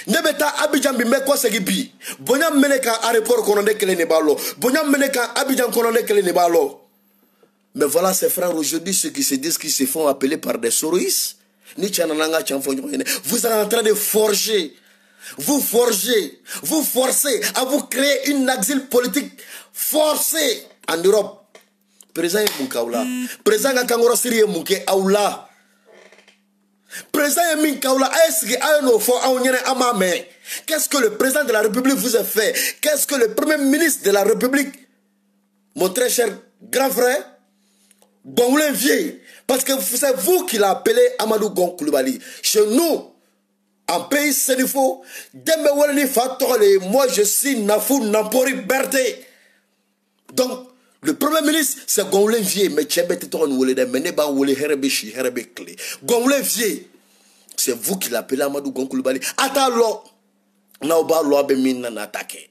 nebeta Abidjan bi meko segibi bonya meneka aéroport kononde kele ne balo bonya meneka Abidjan kononde kele ne balo. Mais voilà ces frères aujourd'hui ceux qui se disent qu'ils se font appeler par des soroïs ni chanananga chanfo. Vous êtes en train de forger. Vous forgez, vous forcez à vous créer une exil politique forcée en Europe. Président Moukaoula, président Kangoro Siri Mouké Aoula. Président Yamin Kaoula, qu'est-ce que le président de la République vous a fait? Qu'est-ce que le premier ministre de la République, mon très cher grand frère, Gongoulin Vieux, parce que c'est vous qui l'avez appelé Amadou Gon Coulibaly. Chez nous, en pays sénifo, moi je suis Nafou Nampori Berté. Donc, le premier ministre, c'est Gongoulin Vieux, mais Gongoulin Vieux, c'est vous qui l'appelez Amadou Gon Coulibaly. Attends, Naoba Loabe Minan attaqué.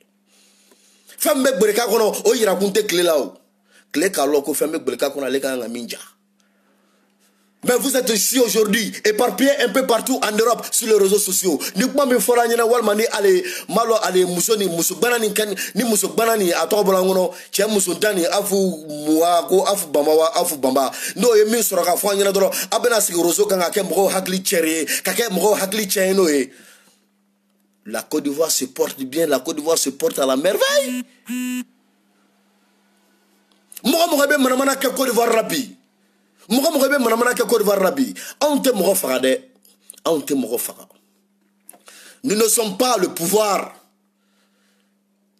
Femme Breka Kono, oh, il raconte clé là-haut. Clé Kaloko, femme Breka Kono, les gars, Minja. Mais vous êtes ici aujourd'hui, éparpillés un peu partout en Europe sur les réseaux sociaux. Ni kuma mi fora nyina walma ni ale malo ale musoni musu banani kan ni musu banani atobola ngono che musu dani afu muako afu bamawa afu bamba no ye mi soro ka fo nyina doro abena sigi rozo kan ake mko hakli chere kake mko hakli cheno e. La Côte d'Ivoire se porte bien, la Côte d'Ivoire se porte à la merveille. Mo mo be manamana ke Côte d'Ivoire rapi. Moko moko be manamana ke Côte d'Ivoire rabi. On te moko farade. On te moko fara. Nous ne sommes pas le pouvoir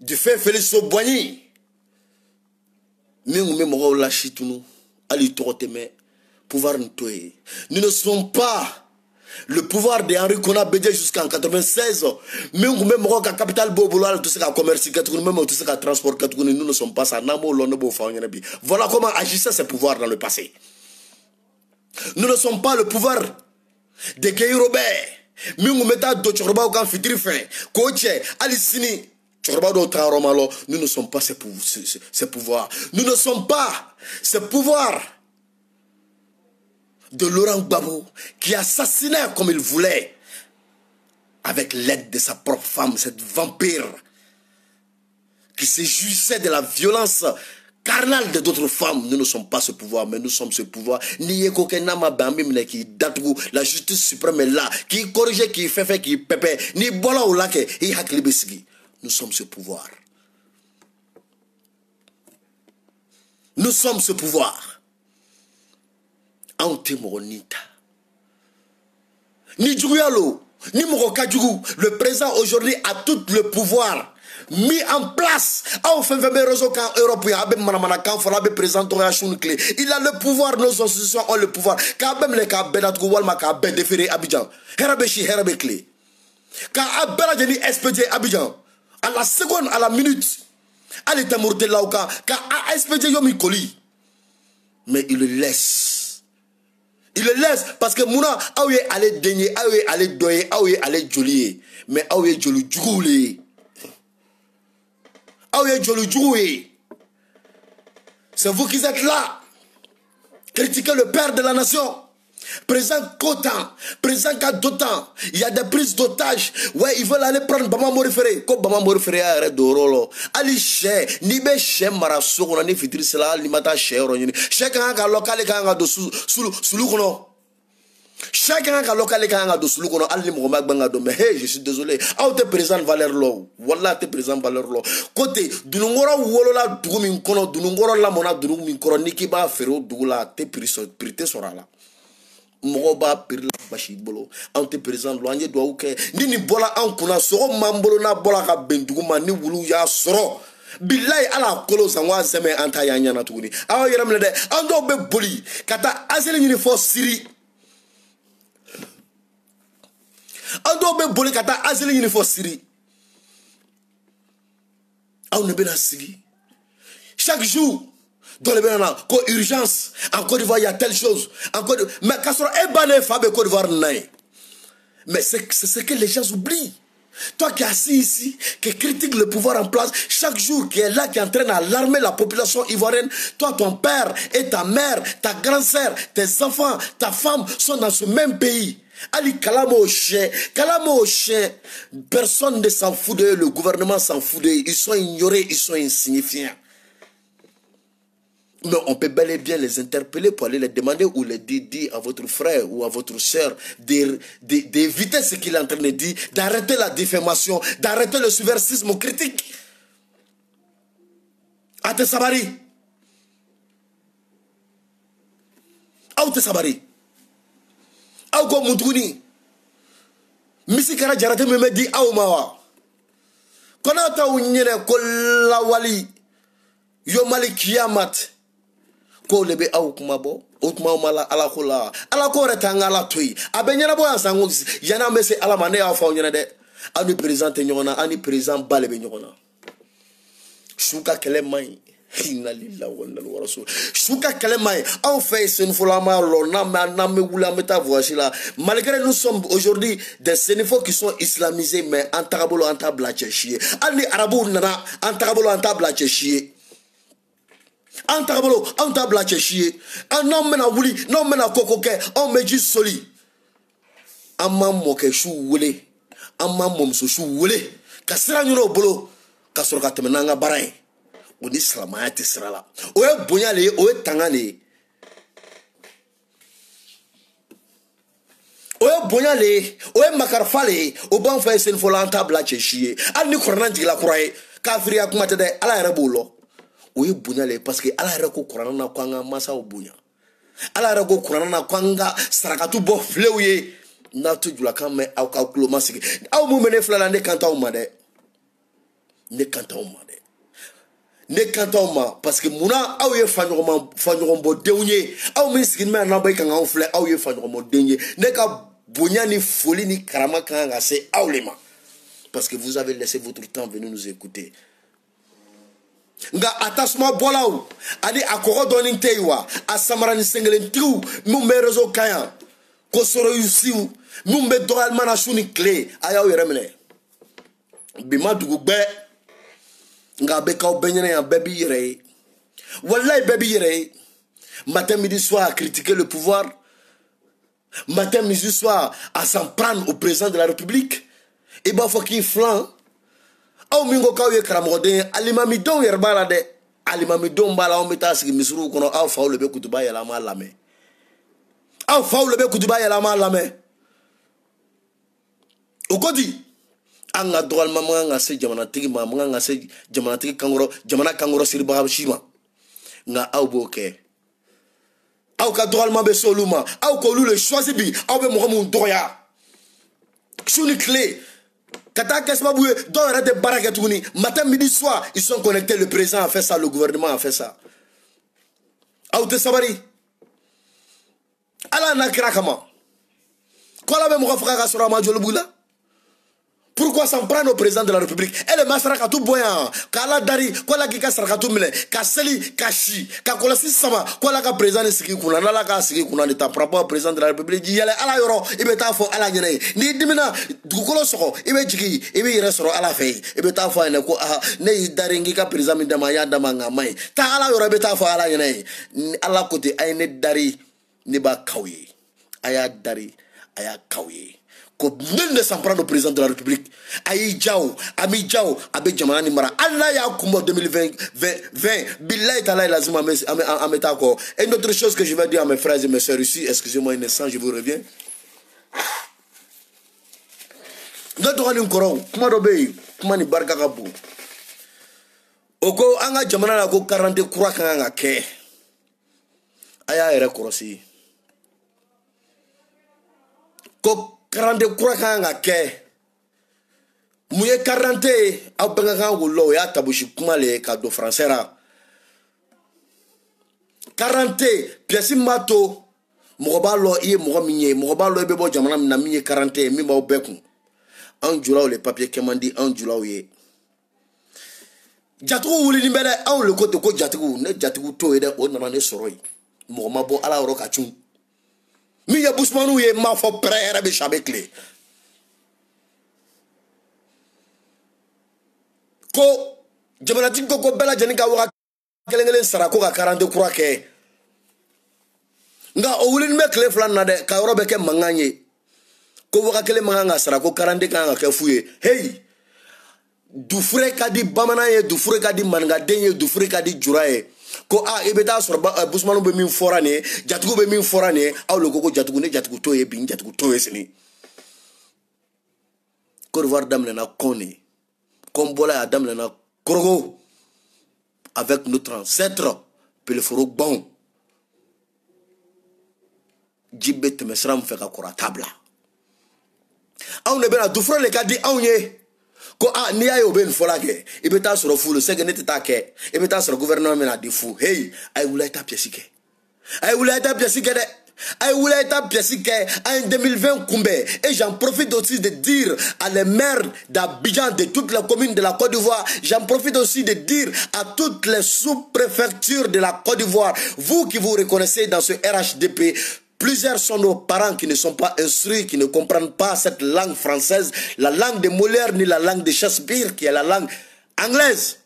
du fait Félix Boigny. Nous ne sommes pas le pouvoir de Henri Konan Bédié jusqu'en 96. Nous ne capital tout ce commerce, tout ce transport, nous ne sommes pas ça. Voilà comment agissait ce pouvoir dans le passé. Nous ne sommes pas le pouvoir de Guy Robert. Nous ne sommes pas nous ne sommes pas ce pouvoir. Nous ne sommes pas ce pouvoir de Laurent Gbagbo qui assassinait comme il voulait avec l'aide de sa propre femme, cette vampire qui se jouissait de la violence carnale de d'autres femmes. Nous ne sommes pas ce pouvoir, mais nous sommes ce pouvoir. La justice suprême est là, qui corrige, qui fait, qui pépé, ni bola ou lake, et haklibesigi. Nous sommes ce pouvoir. Nous sommes ce pouvoir. Antemoronita. Ni Djougoualo, ni Morokadjougou, le président aujourd'hui a tout le pouvoir mis en place. Il a le pouvoir, nos institutions ont le pouvoir. Quand Abel expédié Abidjan, à la seconde, à la minute, elle était morte là où quand a expédié Yomi Koli. Mais il le laisse. Il le laisse parce que Mouna, Aouye allait daigner, Aouye allait doyer, Aouye allait jolier. Mais Aouye joli djoulé. Aouye joli djoulé. C'est vous qui êtes là. Critiquez le père de la nation. Président Kotan, président Kadotan, il y a des prises d'otages. Ouais, ils veulent aller prendre Bama Morifere. Comme Bama Morifere a arrêté d'orolo. Ali Che, ni be Che Marasso, on a ni fitri cela, ni mata Che Ronini. Chacun a local et kanga de sous chacun a local et kanga de sous Ali Mohamed Bangado. Mais hey, je suis désolé. Ah, t'es président Valère-Lo. Voilà, t'es président Valère-Lo. Côté, Dunungora Wolola, Doumin Kono, Dunungora Lamona, Doumin Kono, Nikiba, Ferro, Doula, t'es prité Sorala. Mogoba pirla bashi bolo ante président loanye do uke ni bola an kuna soro mambolo na bola ka benduguma ni wulu ya soro billahi ala kolo sanwa zeme anta ya nyana tuguni aw yeram le de ando be boli kata azeli ni fo siri ando be boli kata azeli ni fo siri aw ne bena sigi chaque jour dans les bénana, quoi urgence, en Côte d'Ivoire il y a telle chose, mais Kassoro est banné Fabé Côte d'Ivoire naï. Mais c'est ce que les gens oublient. Toi qui es assis ici, qui critique le pouvoir en place, chaque jour qui est là, qui est en train d'alarmer la population ivoirienne, toi, ton père et ta mère, ta grande-sœur, tes enfants, ta femme sont dans ce même pays. Ali Kalamo chien, personne ne s'en fout d'eux, le gouvernement s'en fout d'eux, ils sont ignorés, ils sont insignifiants. Mais on peut bel et bien les interpeller pour aller les demander ou les dire à votre frère ou à votre soeur d'éviter ce qu'il est en train de dire, d'arrêter la diffamation, d'arrêter le subversisme critique. Ate Sabari. Aoute Sabari. Aouko Moutouni. Misi Kara Jarate me dit Aoumawa. Konata Ounyene Kolawali. Yomali Kiamat. Ko lebe aw kuma bo otuma mala ala ko la ala ko retanga la toyi abenyana bo ansango yana mese ala mane ya fa onyana de ani président nyona ani président balebe nyona shuka kelemai inna lillahi wa inna ilaihi rasul shuka kelemai en fait c'est une fois ma lo na me wula meta voici là malgré nous sommes aujourd'hui des sénéfaux qui sont islamisés mais en tarabolo en tabla chier ani arabu nana en tarabolo en tabla chier Antabolo, antabla chier. Un homme mena wuli, non mena kokoke, on me dit soli. Amam moke chou wule, amam momso chou wule. Kasira nyoro bolo, kasoro katemenanga barai. Oni slama te srala. Oye bonyale, oye tangane. Oye bonyale, oye makarfale, oban fa sen fola antabla chier. Ani korana jila kuraye, kafiri akumate de ala rebolo. Oui, parce que Allah a recours à Kwanga Massa au Bouya. ala rago kurana kwanga sarakatu bo fleuye na tu jula kan me aw ka kulo masigi aw mu mene flala ne kanta o ma de ne kanta o ma de ne kanta o ma parce que muna aw ye fanyogo bo deunye aw min sigin me na bay kan aw fle aw ye fanyogo mo deunye ne ka bonya ni folie ni karama kan ga se aw le ma parce que vous avez laissé votre temps venir nous écouter. Nga atasma bolaw ani akoro donin teiwa asamarani sengelen tiu mumbe rezo kaya ko soro yusiu mumbe doral mana shuni clé aya yeremene bima dugugbe nga be kaw benyene ya bebi yere wallahi bebi yere matin midi soir à critiquer le pouvoir, matin midi soir à s'en prendre au président de la République. Et bah faut qu'il flanc. Aw mingo kawe karamode alimami don yerbala de alimami don bala on meta sigi misuru kono aw faw lebe kutuba yala ma lame. Aw faw lebe kutuba yala ma lame. Okodi anga droal mama nga se jamana tigi mama nga se jamana tigi jamana kangoro sirba shima nga aw boke. Aw ka droal mabe soluma aw ko lu le choisi bi aw be mo mun doya. Suni clé. Kata kesma boué, dans la de baraketouni, matin, midi, soir, ils sont connectés, le président a fait ça, le gouvernement a fait ça. Aoute Sabari. Ala nakira kama. Kola be mouka fraka sur Amadjo Boula. Pourquoi s'en prendre au président de la République? Elle est masraka tout boyan. Kala dari, kola kika saraka tout mele. Kaseli, kashi. Kakolasi sama. Kola ka président siki kuna. Nala ka siki kuna. Ne t'apprends pas au président de la République. Yale ala yoro. Ibe ta fo ala nyene. Ni dimina. Dukolo soko. Ibe jiki. Ibe yere soro ala fei. Ibe ta fo ene ko aha. Ne dari ngi ka président mi dama ya dama ngamai. Ta ala yoro ibe ta fo ala nyene. Ala kote ay ne dari. Ne ba kawi. Aya dari. Aya kawi. Nul ne s'en prend au président de la République. Aïe Djao, Ami Djao, Abe Djamana Mara. Allah ya Kumbo 2020. Billahi Talaï Lazima Ametako. Et une autre chose que je vais dire à mes frères et mes soeurs ici, excusez-moi un instant, je vous reviens. Notre roi Nkoro, comment d'obéir, comment ni barkakabu. Oko anga Djamana la go 40 croix kanga ke. Aya ere korosi. Ko 40 croix kanga ke. Mouye 40 au benga wulo ya tabushi kumale kado français ra 40 pièce mato mogoba lo iye mogominye mogoba lo bebo jamana na minye 40 mi ba obeku an jula le papier kemandi an jula ye jatugu wuli ni bele an le côté ko jatugu ne jatugu to ede o na ne soroi mogoma bo ala ro ka chun mi ya busmanu ye ma fo prère be chabekle ko jamanatin ko bela janika waka kelengelen sarako ka 40 croix ke nga o wulin me clé flan na de ka robe ke manganye ko waka kele manganga sarako 40 ka ke fuye hey du fure ka di bamana ye du fure ka di manga denye du fure ka di juraye ko a ebeta sur busmanu be min forane jatugo be min forane aw lo ko jatugo ne jatugo to ye bin jatugo to yesni ko revoir damne na koni comme Bola Adam na Korogo avec notre ancêtre Peleforo bon Djibet mesram feka kora tabla on ne bena dufro le kadi onye ko a ni ayo ben folage ibeta soro fulu sege neti take ibeta soro gouvernement na difu hey ay wula ta piesike de ay wula ta piesike en 2020 kumbe et j'en profite aussi de dire à les maires d'Abidjan de toutes les communes de la Côte d'Ivoire, j'en profite aussi de dire à toutes les sous-préfectures de la Côte d'Ivoire, vous qui vous reconnaissez dans ce RHDP. Plusieurs sont nos parents qui ne sont pas instruits, qui ne comprennent pas cette langue française, la langue de Molière, ni la langue de Shakespeare, qui est la langue anglaise,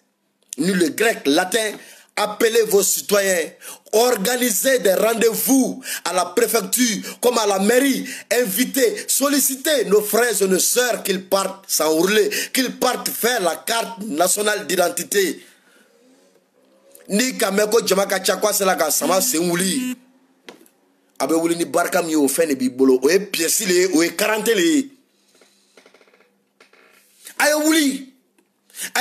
ni le grec, latin. Appelez vos citoyens, organisez des rendez-vous à la préfecture comme à la mairie, invitez, sollicitez nos frères et nos sœurs qu'ils partent s'enrouler, qu'ils partent faire la carte nationale d'identité. Ni kameko jamaka chakwa selaka sama semouli. Abe wuli ni barka mi o fene bi bolo o e pièce le o e 40 le. Ayo wuli.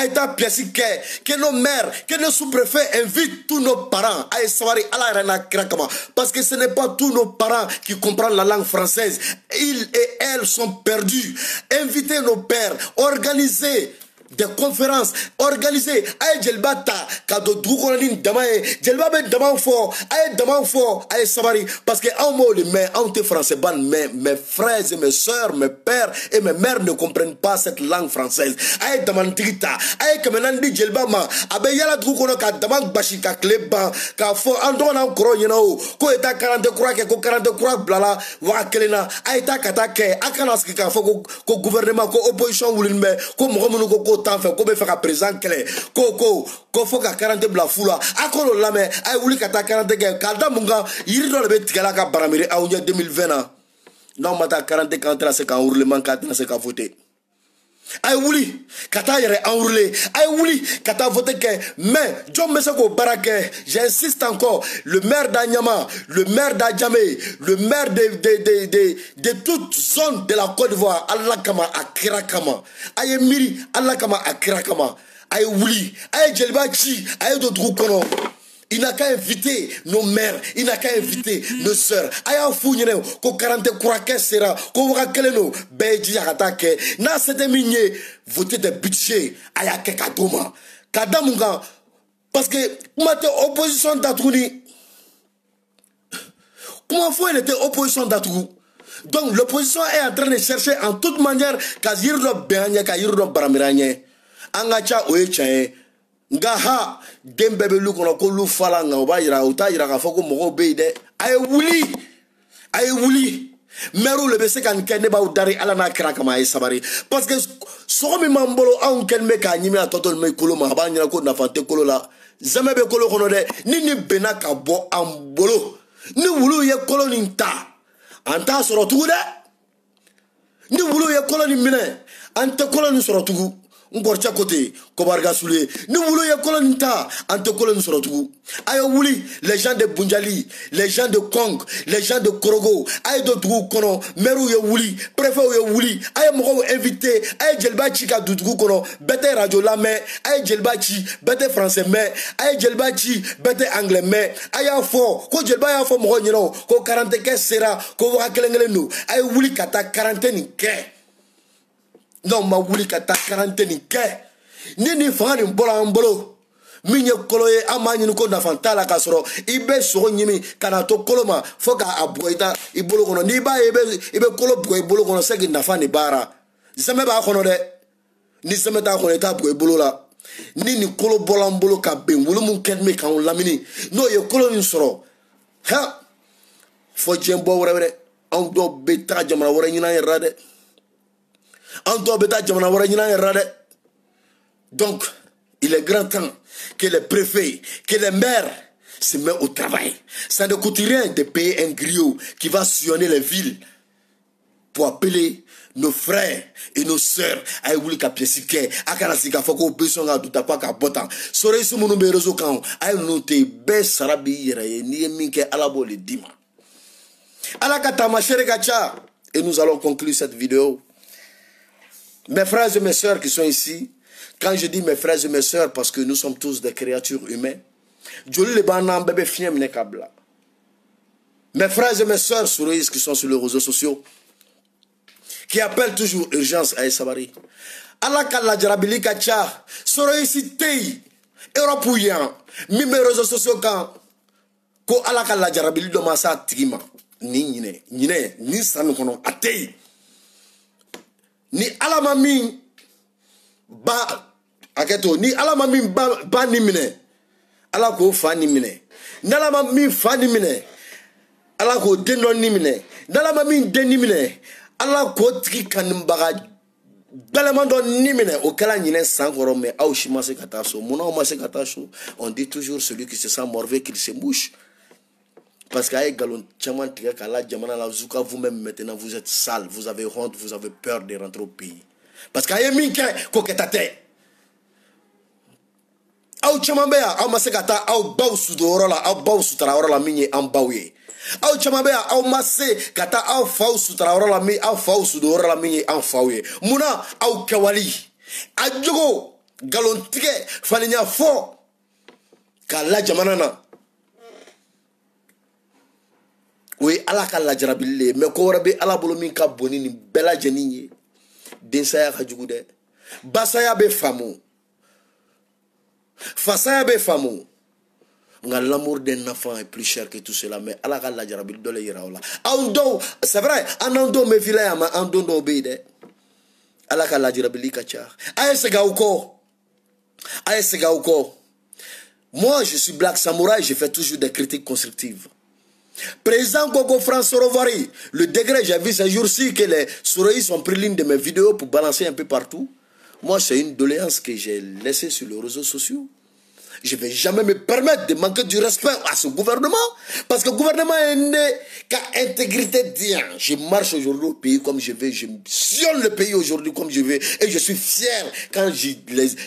Aïta Piasike, que nos maires, que nos sous-préfets invitent tous nos parents à Sabari, à la Rana Krakama. Parce que ce n'est pas tous nos parents qui comprennent la langue française. Ils et elles sont perdus. Invitez nos pères, organisez des conférences organisées. Aïe Djelbata, Kado Doukonin Damae, Djelbabe Damanfo, Aïe Damanfo, Aïe Sabari, parce que en mot, mais en te français, mes frères et mes soeurs, mes pères et mes mères ne comprennent pas cette langue française. Aïe Damantrita, Aïe Kamenandi Djelbama, Abe Yala Doukono, Kadaman Bashika Kleban, Kafo, Andona Koro, you know, Ko eta 40 croix, Ko 40 croix, Blala, Wakelena, Aïe Takatake, Akanaski Kafo, Ko gouvernement, Ko opposition, Woulinme, Ko Mohamoun Ko tant fait, Ko be fait présent Kele, Ko faut ka 40 bla foula, Akolo Lame, Aïe Wouli Kata 40 Kele, Kadamunga, Yirido le Betkala Baramiri, Aounia 2020. Non, mata 40 quand c'est quand ourlement 4 c'est quand voter. Aïe Wouli, Kata yere enroulé, Aïe Wouli, Kata voté que, mais, John Mesoko Barake, j'insiste encore, le maire d'Anyama, le maire d'Adjamé, le maire de toute zone de la Côte d'Ivoire, Allah Kama à Kirakama, Aïe Miri, Allah Kama à Kirakama, Aïe Wouli, Aïe Djelbachi, Aïe Dodroukono. Il n'a qu'à inviter nos mères, il n'a qu'à inviter nos sœurs. Aya founyene ko 40 croquets sera ko wakeleno beji atake na c'était migné voter des budgets aya ke kadoma kadamunga parce que mate opposition d'Atrouni comment faut elle était opposition d'Atrou. Donc l'opposition est en train de chercher en toute manière kazirdo beanya kayirdo baramiranye angacha oechae ngaha dembebe lu kono ko lu fala nga oba yira uta yira ka foko mo be de ay wuli meru le bese kan kende ba udari ala na kra kama ay sabari parce que so mi mambolo an ken me ka nyimi atotol me kolo ma ba nyira ko na fante kolo la zame be kolo kono de ni bena ka bo an bolo ni wulu ye kolo ni ta anta soro tugu de ni wulu ye kolo ni mine anta kolo ni soro tugu Ngorcha côté, Kobarga Soulé, nous voulons y colonita, Antokolon Sorotou. Aïe Wouli, les gens de Bunjali, les gens de Kong, les gens de Korogo, Aïe Doudrou Kono, Merou Youli, préfet Youli, Aïe Moro invité, Aïe Djelbachi ka Doudrou Kono, Bete Radio Lame, Aïe Djelbachi, Bete français mais, Aïe Djelbachi, Bete anglais mais, Aïe Afo, Ko Djelba Afo Moro Nino, Ko 40 sera, Ko Wakelengenu, Aïe Wouli Kata 40 ke. Non, ma wuli kata 40 ni ke ni fanga ni mbola mbolo minye koloye amani ko na fantala kasoro ibe so nyimi kana to koloma foka aboita ibolo kono ni ba ibe kolo boy ibolo kono segi na fani bara zame ba kono de ni zame ta kono ta boy ibolo la ni kolo bola mbolo ka ben wulu mun kedme kan lamini no ye kolo ni soro ha fo jembo wore on do beta jamana wore nyina yerade. Donc, il est grand temps que les préfets, que les maires se mettent au travail. Ça ne coûte rien de payer un griot qui va sillonner les villes pour appeler nos frères et nos sœurs à Ewouli Kapiesike, à Kanasika Foko, Besonga, Tutapaka, Botan. Sore ce mon numéro quand à note Bessarabi Yere, Niemike Alabo le Dima. Alakata, ma chère Gacha, et nous allons conclure cette vidéo. Mes frères et mes sœurs qui sont ici, quand je dis mes frères et mes sœurs, parce que nous sommes tous des créatures humaines, mes frères et mes sœurs souris qui sont sur les réseaux sociaux, qui appellent toujours urgence à Sabari. Alakala jarabili kacha, souris tei, européen, mes réseaux sociaux quand, ko alakala jarabili domasa tigima, ni sanokono atei. Ni alama min ba aketo ni alama min ba ni mine ala ko fa ni mine nalama min fa ni mine ala ko deno ni mine nalama min den ni mine ala ko tiki kanimbaga belemando ni mine o kala nyine sankoro me au shimase kataso mona o mase kataso on dit toujours celui qui se sent morvé qu'il se mouche. Parce qu'à Galon Tchaman Tigakala Djamana la Zouka, vous-même maintenant vous êtes sale, vous avez honte, vous avez peur de rentrer au pays. Parce qu'à Yeminke, Koketate. Aou Chamambea, Aou Masekata, Aou Baou Soudorola, Aou Baou Soutraorola Mini Ambaouye. Aou Chamambea, Aou Masse, Kata, Aou Faou Soutraorola Mi, Aou Faou Soudorola Mini Amfaouye. Mouna, Aou Kawali. Adjogo, galon tigɛ falenya fɔ k'a la jamana na o ye ala ka lajarabili le mais ko wɛrɛ bɛ ala bolo min ka bon ni nin bɛɛ lajɛlen ye densaya ka jugu dɛ basaya bɛ faamu fasaya bɛ faamu nka l'amour d'un enfant est plus cher que tout cela mais ala ka lajarabili dɔ le yira o la anw dɔw c'est vrai an n'anw dɔw bɛ villa yan ma an don dɔw bɛ yen dɛ ala ka lajarabili ka ca a ye segin aw kɔ a ye segin aw kɔ moi je suis Black Samouraï je fais toujours des critiques constructives. Président Gogo France Sorovari, le degré, j'ai vu ces jours-ci que les Soroïs ont pris l'une de mes vidéos pour balancer un peu partout. Moi, c'est une doléance que j'ai laissée sur les réseaux sociaux. Je ne vais jamais me permettre de manquer du respect à ce gouvernement. Parce que le gouvernement est né qu'à intégrité dire. Je marche aujourd'hui au pays comme je veux. Je sillonne le pays aujourd'hui comme je veux. Et je suis fier quand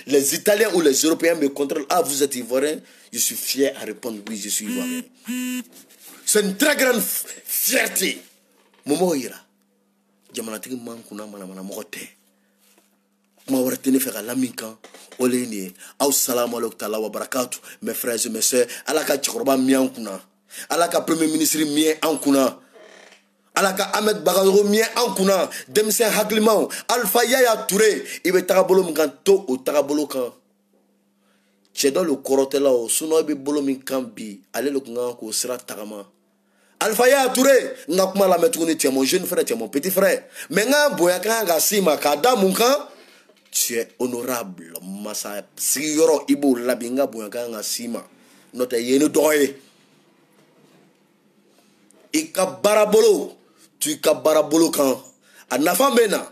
les Italiens ou les Européens me contrôlent. Ah, vous êtes Ivoirien? Je suis fier à répondre oui, je suis Ivoirien. C'est une très grande fierté. Momo ira. Jamanatigi man kuna mana mogote. Ma waratene fera laminkan. Oleni. Aw salam alaikum ta'ala wa barakatuh. Mes frères et mes sœurs. Alaka chikoroba mien kuna. Alaka premier ministre mien en kuna. Alaka Ahmed Bagadoro mien en kuna. Demsen Haglimao. Alpha Yaya Touré. Ibe tagabolo mganto o tagabolo kan. Chedo le korotela o. Suno ibe bolo minkan bi. Ale le kungan ko sera tagama. Alpha Yaya Touré, nga kuma la metuni, tu es mon jeune frère, tu es mon petit frère. Mais nga boyakan nga sima kada munkan, tu es honorable. Masa sigoro ibo labinga boyakan nga sima. Note yenu doye. Ika barabolo, tu ika barabolo kan. Anafa mena.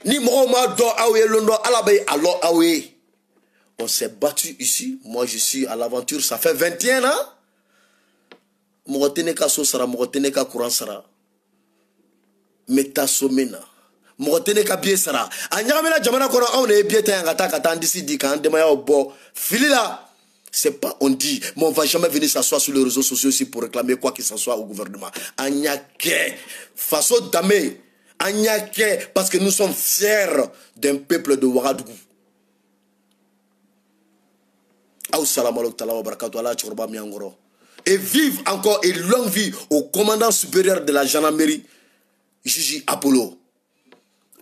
Ni mouma do awe londo alabe alo awe. On s'est battu ici. Moi je suis à l'aventure, ça fait 21 ans. Mogotene ka so sara mogotene ka courant sara meta somena mogotene ka biye sara anyamela jamana kono on e biye ta ngata kata ndisi di kan de maya obo filila c'est pas on dit mais on va jamais venir s'asseoir sur les réseaux sociaux aussi pour réclamer quoi que ce soit au gouvernement anyake façon damé anyake parce que nous sommes fiers d'un peuple de Ouagadougou. Aw salam alaikum ta'ala wa barakatuh ala chorba miangoro. Et vive encore et longue vie au commandant supérieur de la gendarmerie, Gigi Apollo.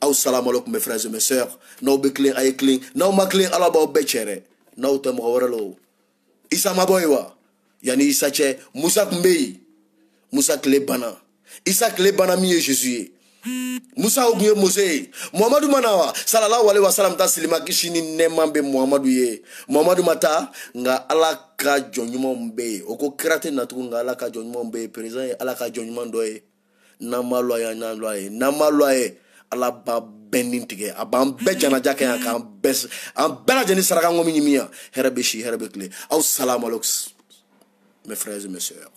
Aw salam alaikum mes frères et mes sœurs. Now be clean, aye clean. Now ma clean alaba be chere. Now tem waralo. Isa maboywa. Yani Isa che Moussa Mbey. Moussa Klebana. Isa Klebana miye Jésus. Moussa Ogunye Mose. Muhammadu Manawa. Sallallahu alayhi wa sallam ta silima kishini nemambe Muhammadu ye. Muhammadu mata nga alaka jonyuma mbe. Oko krate natuku nga alaka jonyuma mbe. Président alaka jonyuma doye. Namaloye namaloye. Namaloye. Alaba benintige. Abam bejana jake yanka ambes. Ambela jeni saraka ngomi nyimia. Herebeshi herebekle. Aw salam alaikum mes frères et mes sœurs.